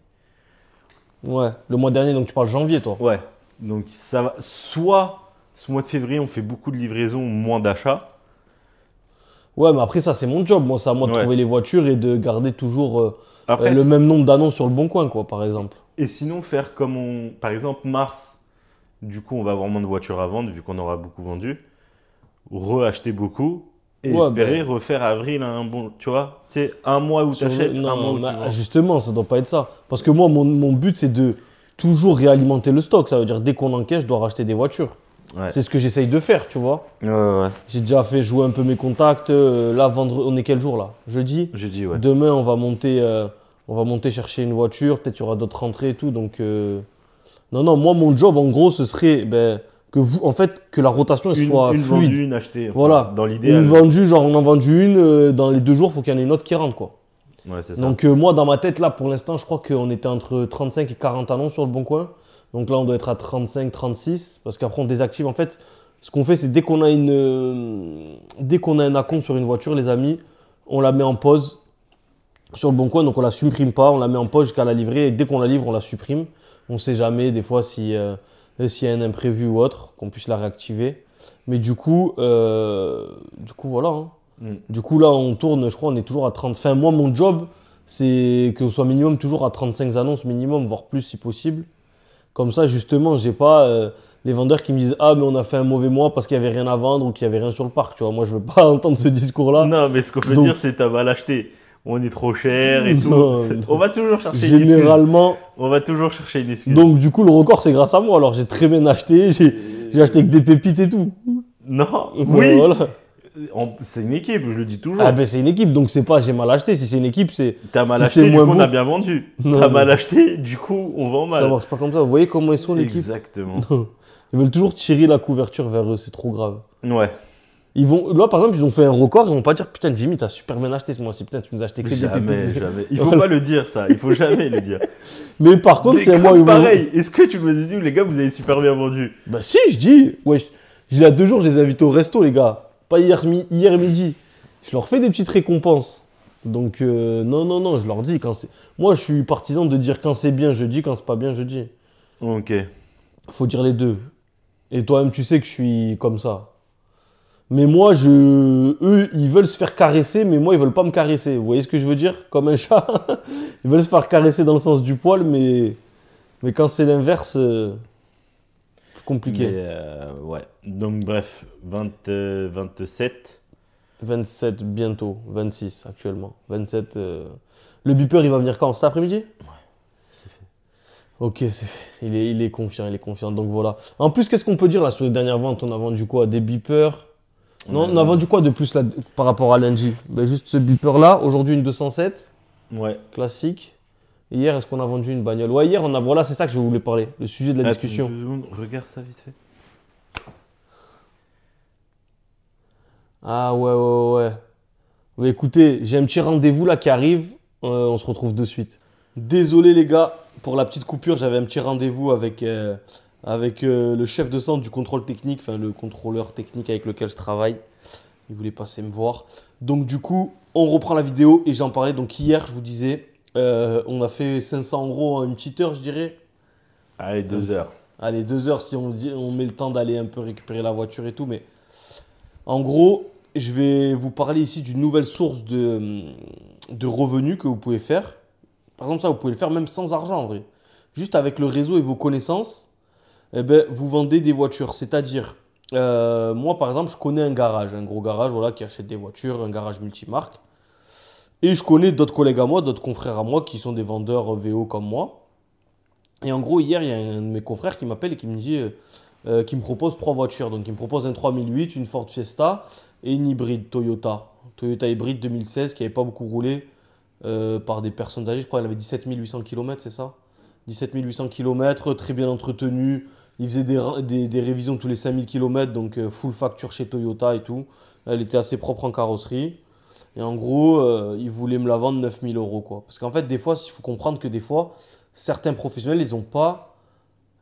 Ouais, le mois dernier, donc tu parles janvier, toi. Ouais, donc ça va. Soit ce mois de février, on fait beaucoup de livraisons, moins d'achats. Ouais, mais après, ça, c'est mon job. Moi, c'est à moi de trouver les voitures et de garder toujours le même nombre d'annonces sur le bon coin, quoi, par exemple. Et sinon, faire comme par exemple, mars, du coup, on va avoir moins de voitures à vendre, vu qu'on aura beaucoup vendu. Re-acheter beaucoup. Et espérer refaire avril un bon, tu vois, tu sais, un mois où tu achètes, un mois où tu vends. Justement, ça doit pas être ça. Parce que moi, mon but, c'est de toujours réalimenter le stock. Ça veut dire, dès qu'on encaisse, je dois racheter des voitures. Ouais. C'est ce que j'essaye de faire, tu vois. Ouais. J'ai déjà fait jouer un peu mes contacts. Là, on est quel jour là? Jeudi? Jeudi, ouais. Demain, on va monter chercher une voiture. Peut-être qu'il y aura d'autres rentrées et tout. Donc, non, moi, mon job, en gros, ce serait que la rotation soit une fluide. vendue, une achetée. Enfin, voilà. Dans l'idéal. Une vendue, genre on en vend une. Dans les 2 jours, il faut qu'il y en ait une autre qui rentre, quoi. Ouais, c'est ça. Donc, moi, dans ma tête, là, pour l'instant, je crois qu'on était entre 35 et 40 annonces sur le Bon Coin. Donc là, on doit être à 35, 36. Parce qu'après, on désactive. En fait, ce qu'on fait, c'est dès qu'on a un acompte sur une voiture, les amis, on la met en pause sur le Bon Coin. Donc, on la supprime pas. On la met en pause jusqu'à la livrer. Et dès qu'on la livre, on la supprime. On ne sait jamais, des fois, s'il y a un imprévu ou autre, qu'on puisse la réactiver. Mais du coup voilà. Hein. Du coup, là, on tourne, je crois, on est toujours à 30. Enfin, moi, mon job, c'est que ce soit minimum toujours à 35 annonces minimum, voire plus si possible. Comme ça, justement, j'ai pas les vendeurs qui me disent « Ah, mais on a fait un mauvais mois parce qu'il n'y avait rien à vendre ou qu'il n'y avait rien sur le parc. » Tu vois, moi, je veux pas entendre ce discours-là. Non, mais ce qu'on peut dire, c'est « T'as mal acheté. On est trop cher et tout. » On va toujours chercher une excuse. Généralement. On va toujours chercher une excuse. Donc, du coup, le record, c'est grâce à moi. Alors, j'ai très bien acheté. J'ai acheté que des pépites et tout. Non, oui. Voilà. C'est une équipe, je le dis toujours. Ah ben c'est une équipe, donc c'est pas j'ai mal acheté. Si c'est une équipe, c'est. T'as mal acheté, du coup on a bien vendu. T'as mal acheté, du coup on vend mal. Ça marche pas comme ça. Vous voyez comment ils sont l'équipe? Exactement. Ils veulent toujours tirer la couverture vers eux, c'est trop grave. Ouais. Là par exemple, ils ont fait un record, ils vont pas dire putain Jimmy, t'as super bien acheté ce mois-ci, putain tu nous as acheté que des pépites. Jamais. Il faut pas le dire ça, il faut jamais le dire. Mais par contre, c'est moi pareil, est-ce que tu me dis les gars, vous avez super bien vendu? Bah si, je dis. Ouais, il y a 2 jours, je les ai invités au resto, les gars. Pas hier midi. Je leur fais des petites récompenses. Donc, non, je leur dis. Moi, je suis partisan de dire quand c'est bien, je dis. Quand c'est pas bien, je dis. Ok. Faut dire les deux. Et toi-même, tu sais que je suis comme ça. Mais moi, eux, ils veulent se faire caresser, mais moi, ils veulent pas me caresser. Vous voyez ce que je veux dire? Comme un chat. Ils veulent se faire caresser dans le sens du poil, mais quand c'est l'inverse, compliqué. Mais ouais. Donc bref, 27. 27 bientôt, 26 actuellement. 27. Le beeper, il va venir quand? Cet après-midi? Ouais, c'est fait. Ok, c'est fait. Il est confiant, donc voilà. En plus, qu'est-ce qu'on peut dire là sur les dernières ventes? On a vendu quoi? Des beepers? Non, on a vendu quoi de plus là par rapport à lundi? Ben, juste ce beeper là. Aujourd'hui, une 207. Ouais. Classique. Hier, est-ce qu'on a vendu une bagnole? Ouais, hier, voilà, c'est ça que je voulais parler. Le sujet de la discussion. 2 secondes, regarde ça vite fait. Ah ouais. Mais écoutez, j'ai un petit rendez-vous là qui arrive. On se retrouve de suite. Désolé les gars pour la petite coupure. J'avais un petit rendez-vous avec le chef de centre du contrôle technique, enfin le contrôleur technique avec lequel je travaille. Il voulait passer me voir. Donc du coup, on reprend la vidéo et j'en parlais. Donc hier, je vous disais, on a fait 500 € en une petite heure, je dirais. Allez, 2 heures. Allez, 2 heures si on met le temps d'aller un peu récupérer la voiture et tout. Mais en gros, je vais vous parler ici d'une nouvelle source de revenus que vous pouvez faire. Par exemple, ça, vous pouvez le faire même sans argent en vrai. Juste avec le réseau et vos connaissances, eh ben, vous vendez des voitures. C'est-à-dire, moi par exemple, je connais un garage, un gros garage voilà, qui achète des voitures, un garage multimarque. Et je connais d'autres collègues à moi, d'autres confrères à moi qui sont des vendeurs VO comme moi. Et en gros, hier, il y a un de mes confrères qui m'appelle et qui me dit, qui me propose 3 voitures. Donc, il me propose un 3008, une Ford Fiesta et une hybride Toyota. Toyota hybride 2016 qui n'avait pas beaucoup roulé par des personnes âgées. Je crois qu'elle avait 17 800 km, c'est ça? 17 800 km, très bien entretenu. Il faisait des révisions tous les 5000 km, donc full facture chez Toyota et tout. Elle était assez propre en carrosserie. Et en gros, il voulait me la vendre 9000 €, quoi. Parce qu'en fait, des fois, il faut comprendre que des fois, certains professionnels, ils n'ont pas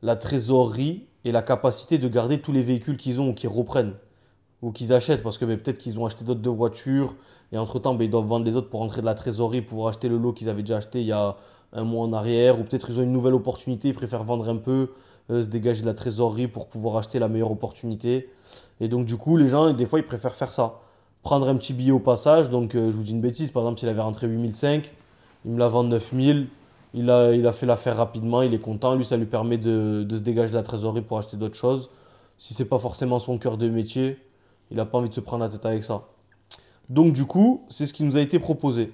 la trésorerie et la capacité de garder tous les véhicules qu'ils ont ou qu'ils reprennent ou qu'ils achètent. Parce que peut-être qu'ils ont acheté d'autres voitures et entre-temps, ils doivent vendre les autres pour rentrer de la trésorerie, pour acheter le lot qu'ils avaient déjà acheté il y a un mois en arrière. Ou peut-être ils ont une nouvelle opportunité, ils préfèrent vendre un peu, se dégager de la trésorerie pour pouvoir acheter la meilleure opportunité. Et donc, du coup, les gens, des fois, ils préfèrent faire ça. Prendre un petit billet au passage. Donc, je vous dis une bêtise. Par exemple, s'il avait rentré 8005, il me la vend 9000. Il a fait l'affaire rapidement. Il est content. Lui, ça lui permet de se dégager de la trésorerie pour acheter d'autres choses. Si ce n'est pas forcément son cœur de métier, il n'a pas envie de se prendre la tête avec ça. Donc du coup, c'est ce qui nous a été proposé.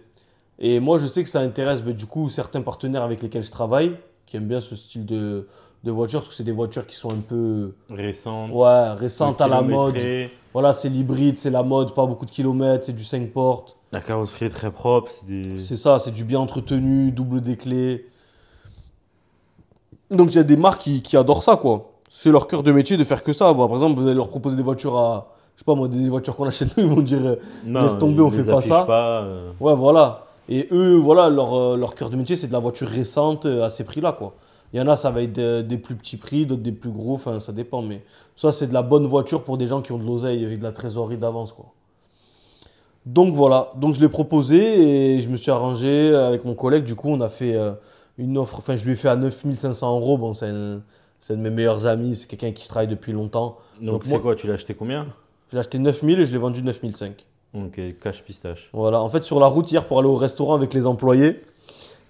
Et moi, je sais que ça intéresse du coup certains partenaires avec lesquels je travaille, qui aiment bien ce style de voiture, parce que c'est des voitures qui sont un peu Récentes. ouais, récentes à la mode. kilométrées. Voilà, c'est l'hybride, c'est la mode, pas beaucoup de kilomètres, c'est du 5 portes. La carrosserie est très propre. C'est ça, c'est du bien entretenu, double des clés. Donc il y a des marques qui adorent ça, quoi. C'est leur cœur de métier de faire que ça. Bon, par exemple, vous allez leur proposer des voitures à, je sais pas moi, des voitures qu'on achète nous, ils vont dire Non, laisse tomber, on ils fait les pas affichent ça. pas, Ouais, voilà. Et eux, voilà, leur cœur de métier, c'est de la voiture récente à ces prix-là, quoi. Il y en a, ça va être des plus petits prix, d'autres des plus gros, enfin, ça dépend. Mais ça, c'est de la bonne voiture pour des gens qui ont de l'oseille et de la trésorerie d'avance, quoi. Donc voilà, donc je l'ai proposé et je me suis arrangé avec mon collègue. Du coup, on a fait une offre, enfin, je lui ai fait à 9500 euros. Bon, c'est un de mes meilleurs amis, c'est quelqu'un qui je travaille depuis longtemps. Donc c'est moi, quoi, tu l'as acheté combien? je l'ai acheté 9000 et je l'ai vendu 9005. Ok, cash pistache. Voilà, en fait, sur la route hier pour aller au restaurant avec les employés,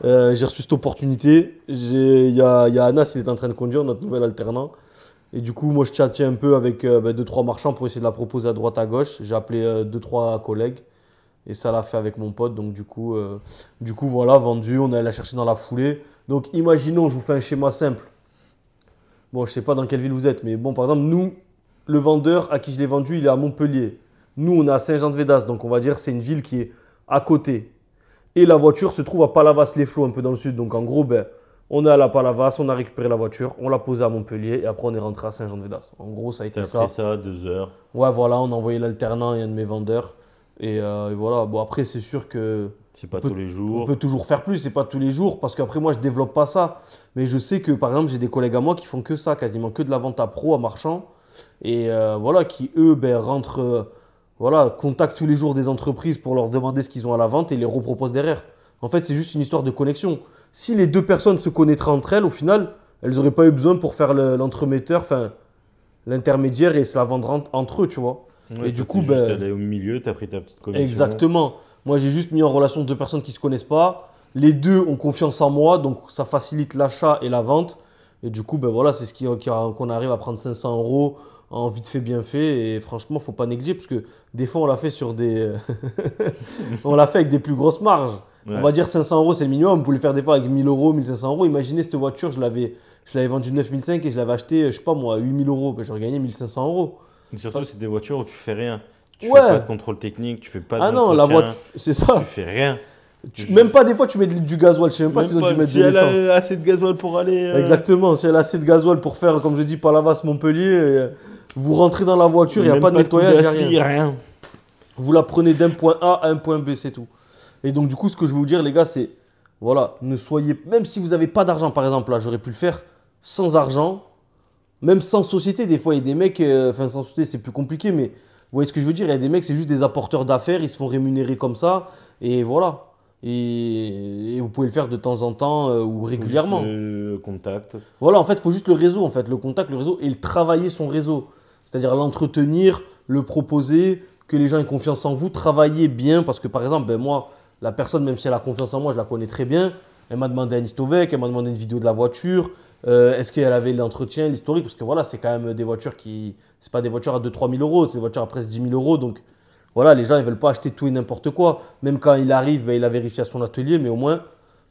j'ai reçu cette opportunité. Il y a Anas, il est en train de conduire, notre nouvel alternant. Et du coup, moi, je tchatchais un peu avec 2-3 marchands pour essayer de la proposer à droite, à gauche. J'ai appelé 2-3 collègues et ça l'a fait avec mon pote. Donc, du coup, voilà, vendu. On allait la chercher dans la foulée. Donc, imaginons, je vous fais un schéma simple. Bon, je sais pas dans quelle ville vous êtes, mais bon, par exemple, nous, le vendeur à qui je l'ai vendu, il est à Montpellier. Nous, on est à Saint-Jean-de-Védas. Donc, on va dire c'est une ville qui est à côté. Et la voiture se trouve à Palavas-les-Flots, un peu dans le sud. Donc, en gros, on est à la Palavas, on a récupéré la voiture, on l'a posée à Montpellier et après, on est rentré à Saint-Jean-de-Védas. En gros, ça a été T'as ça. pris ça 2 heures. Ouais, voilà, on a envoyé l'alternant et un de mes vendeurs. Et voilà, bon, après, c'est sûr que C'est pas On peut- tous les on jours. peut toujours faire plus, c'est pas tous les jours, parce qu'après, moi, je développe pas ça. Mais je sais que, par exemple, j'ai des collègues à moi qui font que ça, quasiment que de la vente à pro, à marchand. Et voilà, qui, eux, rentrent, voilà, contactent tous les jours des entreprises pour leur demander ce qu'ils ont à la vente et les reproposent derrière. En fait, c'est juste une histoire de connexion. Si les deux personnes se connaîtraient entre elles, au final, elles n'auraient pas eu besoin pour faire l'entremetteur, enfin, l'intermédiaire et se la vendre entre eux, tu vois. Ouais, Et du toi, coup, t'es juste allé au milieu, t'as pris ta petite commission. Exactement. Moi, j'ai juste mis en relation deux personnes qui ne se connaissent pas. Les deux ont confiance en moi, donc ça facilite l'achat et la vente. Et du coup, voilà, c'est qu'on arrive à prendre 500 euros en vite fait, bien fait. Et franchement, faut pas négliger parce que des fois, on l'a fait sur des. On l'a fait avec des plus grosses marges. Ouais. On va dire 500 euros, c'est le minimum. Vous pouvez le faire des fois avec 1000 euros, 1500 euros. Imaginez cette voiture, je l'avais vendue 9005 et je l'avais achetée, je sais pas moi, 8000 euros. J'aurais gagné 1500 euros. Et surtout, c'est des voitures où tu fais rien. Tu Ouais. fais pas de contrôle technique, tu fais pas Ah non, la d'entretien, voiture, c'est ça. tu fais rien. Même pas des fois, tu mets du gasoil. Je sais même pas s'ils ont dû mettre si de elle l'essence. a assez de gasoil pour aller. Exactement, si elle a assez de gasoil pour faire, comme je dis, Palavas, Montpellier, vous rentrez dans la voiture, il n'y a même pas de nettoyage, il n'y a rien. rien. Vous la prenez d'un point A à un point B, c'est tout. Et donc, du coup, ce que je veux vous dire, les gars, c'est, voilà, ne soyez, même si vous n'avez pas d'argent, par exemple, là, j'aurais pu le faire sans argent, même sans société. Des fois, il y a des mecs, enfin, sans société, c'est plus compliqué, mais vous voyez ce que je veux dire, il y a des mecs, c'est juste des apporteurs d'affaires, ils se font rémunérer comme ça, et voilà. Et vous pouvez le faire de temps en temps ou régulièrement. Le contact. Voilà, en fait, il faut juste le réseau, en fait, le contact, le réseau, et le travailler son réseau. C'est-à-dire l'entretenir, le proposer, que les gens aient confiance en vous, travailler bien, parce que par exemple, moi, la personne, même si elle a confiance en moi, je la connais très bien, elle m'a demandé un historique, elle m'a demandé une vidéo de la voiture, est-ce qu'elle avait l'entretien, l'historique, parce que voilà, c'est quand même des voitures qui, c'est pas des voitures à 2-3 000 euros, c'est des voitures à presque 10 000 euros, donc voilà, les gens, ils veulent pas acheter tout et n'importe quoi. Même quand il arrive, il a vérifié à son atelier, mais au moins,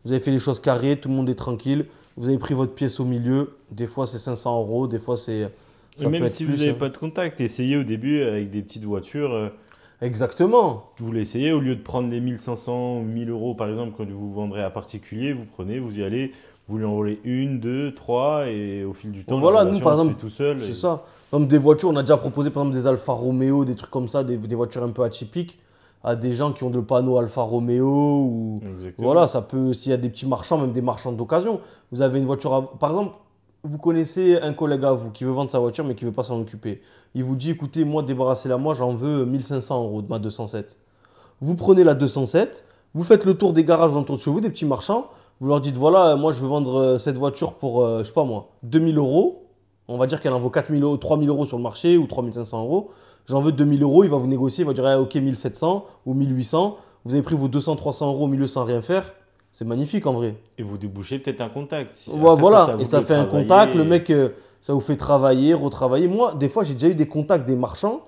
vous avez fait les choses carrées, tout le monde est tranquille. Vous avez pris votre pièce au milieu. Des fois, c'est 500 euros, des fois, c'est. Et même si vous n'avez pas de contact, essayez au début avec des petites voitures. Exactement. Vous l'essayez, au lieu de prendre les 1500 ou 1000 euros par exemple, quand vous vendrez à particulier, vous prenez, vous y allez, vous lui envolez 1, 2, 3, et au fil du temps, Voilà, la nous, par relation exemple, se fait tout seul. c'est ça. Comme des voitures, on a déjà proposé par exemple des Alfa Romeo, des trucs comme ça, des voitures un peu atypiques, à des gens qui ont le panneau Alfa Romeo ou. Exactement. Voilà, ça peut, s'il y a des petits marchands, même des marchands d'occasion. Vous avez une voiture, par exemple, vous connaissez un collègue à vous qui veut vendre sa voiture mais qui ne veut pas s'en occuper. Il vous dit, écoutez, moi, débarrassez-la, moi, j'en veux 1500 euros de ma 207. Vous prenez la 207, vous faites le tour des garages autour de chez vous, des petits marchands, vous leur dites, voilà, moi, je veux vendre cette voiture pour, je sais pas moi, 2000 euros. On va dire qu'elle en vaut 4000 euros, 3000 euros sur le marché ou 3500 euros. J'en veux 2000 euros, il va vous négocier, il va dire, ah, ok, 1700 ou 1800. Vous avez pris vos 200-300 euros au milieu sans rien faire. C'est magnifique en vrai. Et vous débouchez peut-être un contact. Ouais, voilà, vous et ça de fait un travailler. contact. Le mec, ça vous fait travailler, retravailler. Moi, des fois, j'ai déjà eu des contacts des marchands.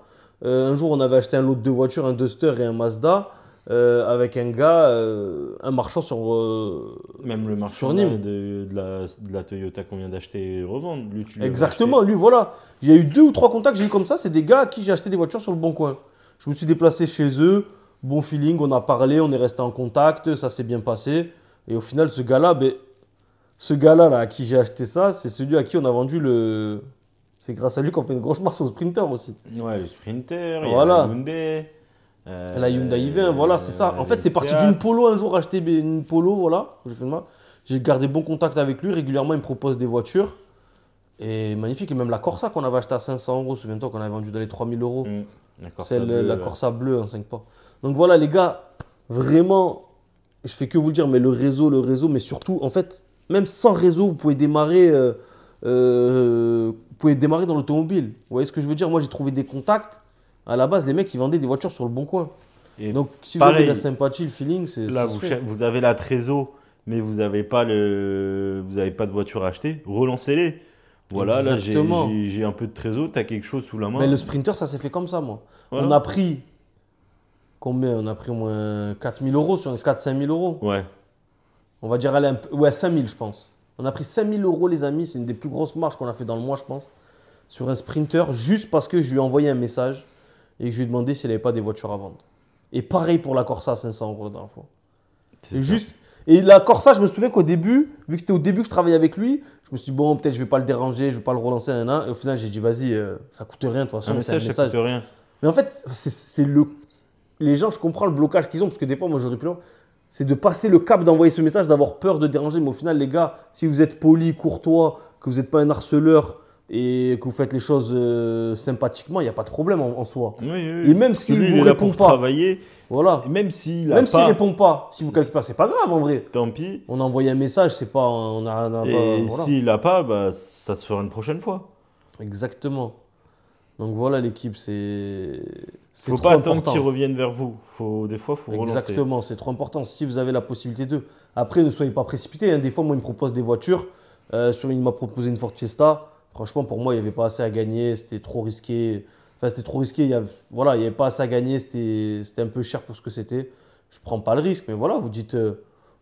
Un jour, on avait acheté un lot de 2 voitures, un Duster et un Mazda, avec un gars, un marchand sur. Même le sur marchand Nîmes. de la Toyota qu'on vient d'acheter et revendre, lui, tu lui avais Exactement, acheté. lui, voilà. J'ai eu 2 ou 3 contacts, j'ai eu comme ça, c'est des gars à qui j'ai acheté des voitures sur le bon coin. Je me suis déplacé chez eux, bon feeling, on a parlé, on est resté en contact, ça s'est bien passé. Et au final, ce gars-là, là, à qui j'ai acheté ça, c'est celui à qui on a vendu le. C'est grâce à lui qu'on fait une grosse marche au Sprinter aussi. Ouais, le Sprinter, il y a Voilà. la Hyundai. La Hyundai i20, voilà, c'est ça. En fait, c'est parti Seat. d'une Polo un jour, acheter une Polo, voilà. J'ai gardé bon contact avec lui, régulièrement, il me propose des voitures. Et magnifique, et même la Corsa qu'on avait acheté à 500 euros, souviens-toi qu'on avait vendu dans les 3000 euros. La Corsa C'est bleue, la ouais. Corsa bleue en 5 pas. Donc voilà, les gars, vraiment, je fais que vous le dire, mais le réseau, mais surtout, en fait, même sans réseau, vous pouvez démarrer dans l'automobile. Vous voyez ce que je veux dire? Moi, j'ai trouvé des contacts. À la base, les mecs, ils vendaient des voitures sur le bon coin. Et Donc, si vous avez pareil, la sympathie, le feeling, là, ça se fait. vous avez la trésor, mais vous n'avez pas de voiture à acheter. Relancez-les. Voilà, là, Exactement. j'ai un peu de trésor, tu as quelque chose sous la main. Mais le Sprinter, ça s'est fait comme ça, moi. Voilà. On a pris combien? On a pris au moins 4000 euros sur un 4-5 000 euros. Ouais. On va dire, allez, ouais, 5000, je pense. On a pris 5000 euros, les amis. C'est une des plus grosses marges qu'on a fait dans le mois, je pense. Sur un Sprinter, juste parce que je lui ai envoyé un message et que je lui ai demandé s'il n'avait pas des voitures à vendre. Et pareil pour la Corsa à 500 euros la dernière fois. C'est Et, ça. et la Corsa, je me souviens qu'au début, vu que c'était au début que je travaillais avec lui, je me suis dit, bon, peut-être je vais pas le déranger, je vais pas le relancer, nanana. Et au final, j'ai dit, vas-y, ça coûte rien, de toute façon. Un c'est message, ça coûte rien. Mais en fait, les gens, je comprends le blocage qu'ils ont, parce que des fois, moi, j'aurais pu. C'est de passer le cap d'envoyer ce message, d'avoir peur de déranger. Mais au final, les gars, si vous êtes poli, courtois, que vous n'êtes pas un harceleur et que vous faites les choses sympathiquement, il n'y a pas de problème en soi. Oui, oui. Et même Parce que s'il lui, vous il est là répond pour pas. travailler. Voilà. Et même s'il Même a s'il pas, répond pas, si vous ne calculez pas, c'est pas grave en vrai. tant pis. On a envoyé un message, c'est pas. On a Et pas, voilà. s'il a pas, bah, ça se fera une prochaine fois. Exactement. Donc voilà, l'équipe, c'est. Faut trop pas attendre important. qu'ils reviennent vers vous. Des fois, faut relancer. Exactement, c'est trop important. Si vous avez la possibilité de. Après, ne soyez pas précipité. Hein. Des fois, moi, il me propose des voitures. Il m'a proposé une Ford Fiesta. Franchement, pour moi, il n'y avait pas assez à gagner. C'était trop risqué. Enfin, c'était trop risqué. Il n'y avait pas assez à gagner. C'était un peu cher pour ce que c'était. Je ne prends pas le risque. Mais voilà, vous dites,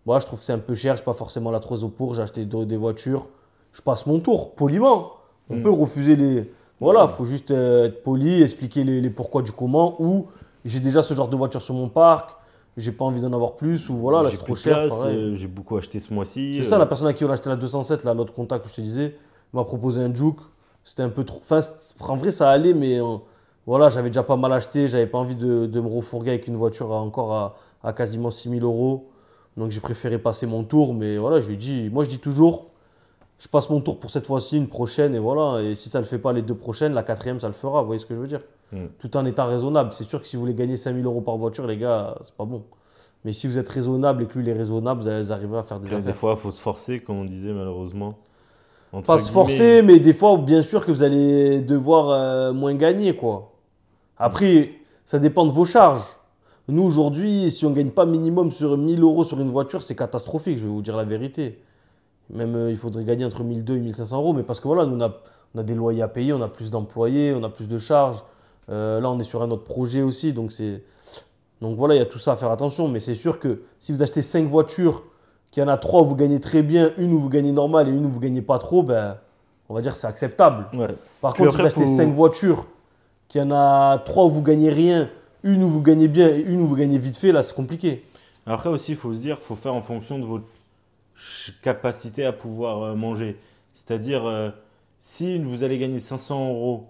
voilà, je trouve que c'est un peu cher. Je n'ai pas forcément la trésor pour. J'ai acheté des voitures. Je passe mon tour, poliment. On peut refuser les. Voilà, il faut juste être poli, expliquer les pourquoi du comment. Ou j'ai déjà ce genre de voiture sur mon parc. J'ai pas envie d'en avoir plus. Ou voilà, là, J'ai c'est plus trop de cher. place, pareil. j'ai beaucoup acheté ce mois-ci. C'est ça, la personne à qui on a acheté la 207, là, l'autre contact que je te disais, m'a proposé un Juke. C'était un peu trop. Enfin, en vrai, ça allait, mais voilà, j'avais déjà pas mal acheté. J'avais pas envie de me refourguer avec une voiture à quasiment 6000 euros. Donc, j'ai préféré passer mon tour. Mais voilà, je lui ai dit, moi, je dis toujours, je passe mon tour pour cette fois-ci, une prochaine, et voilà. Et si ça ne le fait pas les 2 prochaines, la 4e, ça le fera. Vous voyez ce que je veux dire? Tout en étant raisonnable. C'est sûr que si vous voulez gagner 5000 euros par voiture, les gars, c'est pas bon. Mais si vous êtes raisonnable et que lui, il est raisonnable, vous allez arriver à faire des Après, affaires. des fois, il faut se forcer, comme on disait malheureusement. Entre Pas se guillemets. forcer, mais des fois, bien sûr que vous allez devoir moins gagner, quoi. Après, ça dépend de vos charges. Nous, aujourd'hui, si on ne gagne pas minimum sur 1000 euros sur une voiture, c'est catastrophique, je vais vous dire la vérité. Même, il faudrait gagner entre 1200 et 1500 euros, mais parce que voilà, nous, on a des loyers à payer, on a plus d'employés, on a plus de charges. Là, on est sur un autre projet aussi, donc voilà, il y a tout ça à faire attention. Mais c'est sûr que si vous achetez 5 voitures, qu'il y en a 3 où vous gagnez très bien, une où vous gagnez normal et une où vous ne gagnez pas trop, ben, on va dire que c'est acceptable. Ouais. Par Puis contre, si vous après, achetez 5 voitures, qu'il y en a 3 où vous gagnez rien, une où vous gagnez bien et une où vous gagnez vite fait, là, c'est compliqué. Après aussi, il faut se dire, il faut faire en fonction de votre capacité à pouvoir manger. C'est-à-dire, si vous allez gagner 500 euros,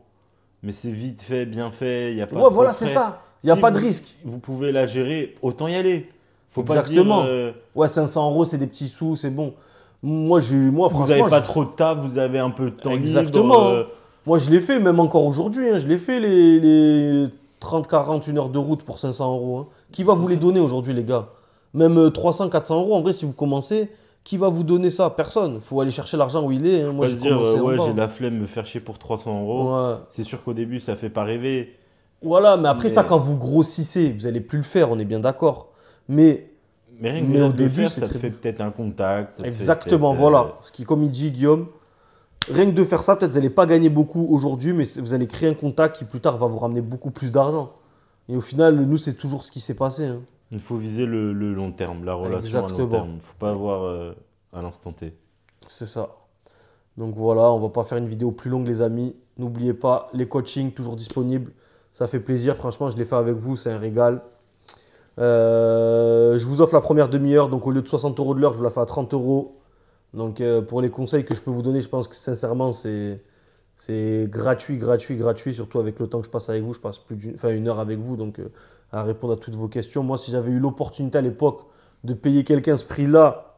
mais c'est vite fait, bien fait, il n'y a pas Ouais, trop voilà, de c'est frais. ça. Il n'y a Si pas de vous- risque. Vous pouvez la gérer, autant y aller. Faut Exactement. pas se dire, Ouais, 500 euros, c'est des petits sous, c'est bon. Moi, vous franchement, n'avez pas trop de taf, vous avez un peu de temps Exactement. libre. Moi, je l'ai fait, même encore aujourd'hui. Hein. Je l'ai fait les 30, 40, 1 heure de route pour 500 euros. Hein. Qui va vous les donner aujourd'hui, les gars? Même 300, 400 euros, en vrai, si vous commencez, qui va vous donner ça? Personne. Il faut aller chercher l'argent où il est. Hein. Moi, Pas j'ai se dire, commencé en ouais, bas. j'ai la flemme de me faire chier pour 300 euros. Ouais. C'est sûr qu'au début, ça fait pas rêver. Voilà, mais après Mais- ça, quand vous grossissez, vous n'allez plus le faire, on est bien d'accord. Mais Mais rien que Mais déjà au de le début, faire, c'est ça te très fait bien. peut-être un contact. ça te fait exactement, peut-être, voilà. Ce qui, comme il dit Guillaume, rien que de faire ça, peut-être vous n'allez pas gagner beaucoup aujourd'hui, mais vous allez créer un contact qui plus tard va vous ramener beaucoup plus d'argent. Et au final, nous, c'est toujours ce qui s'est passé. Hein. Il faut viser le long terme, la relation à long terme. Il ne faut pas avoir à l'instant T. C'est ça. Donc voilà, on va pas faire une vidéo plus longue, les amis. N'oubliez pas, les coachings toujours disponibles. Ça fait plaisir, franchement, je l'ai fait avec vous, c'est un régal. Je vous offre la première demi-heure, donc au lieu de 60 € de l'heure, je vous la fais à 30 €. Donc pour les conseils que je peux vous donner, je pense que sincèrement, c'est gratuit, surtout avec le temps que je passe avec vous. Je passe une heure avec vous, donc à répondre à toutes vos questions. Moi, si j'avais eu l'opportunité à l'époque de payer quelqu'un ce prix-là,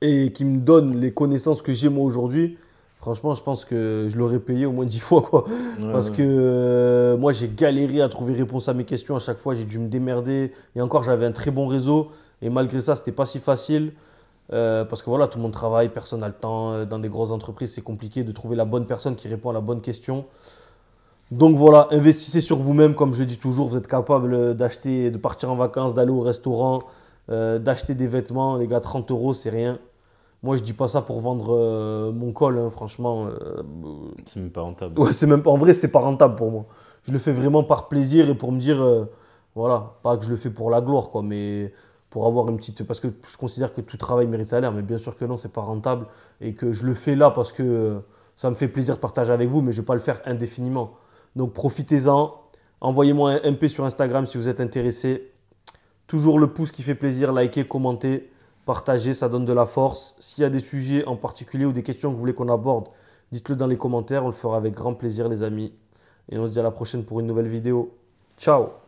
et qui me donne les connaissances que j'ai moi aujourd'hui, franchement, je pense que je l'aurais payé au moins 10 fois. Quoi. Parce que moi, j'ai galéré à trouver réponse à mes questions à chaque fois. J'ai dû me démerder. Et encore, j'avais un très bon réseau. Et malgré ça, c'était pas si facile. Parce que voilà, tout le monde travaille, personne n'a le temps. Dans des grosses entreprises, c'est compliqué de trouver la bonne personne qui répond à la bonne question. Donc voilà, investissez sur vous-même, comme je le dis toujours. Vous êtes capable d'acheter, de partir en vacances, d'aller au restaurant, d'acheter des vêtements. Les gars, 30 €, c'est rien. Moi, je dis pas ça pour vendre mon col, hein, franchement. C'est même pas rentable. Ouais, c'est même pas, en vrai, c'est pas rentable pour moi. Je le fais vraiment par plaisir et pour me dire, voilà, pas que je le fais pour la gloire, quoi, mais pour avoir une petite. Parce que je considère que tout travail mérite salaire, mais bien sûr que non, c'est pas rentable et que je le fais là parce que ça me fait plaisir de partager avec vous, mais je vais pas le faire indéfiniment. Donc profitez-en. Envoyez-moi un MP sur Instagram si vous êtes intéressé. Toujours le pouce qui fait plaisir, likez, commentez. Partagez, ça donne de la force. S'il y a des sujets en particulier ou des questions que vous voulez qu'on aborde, dites-le dans les commentaires. On le fera avec grand plaisir, les amis. Et on se dit à la prochaine pour une nouvelle vidéo. Ciao!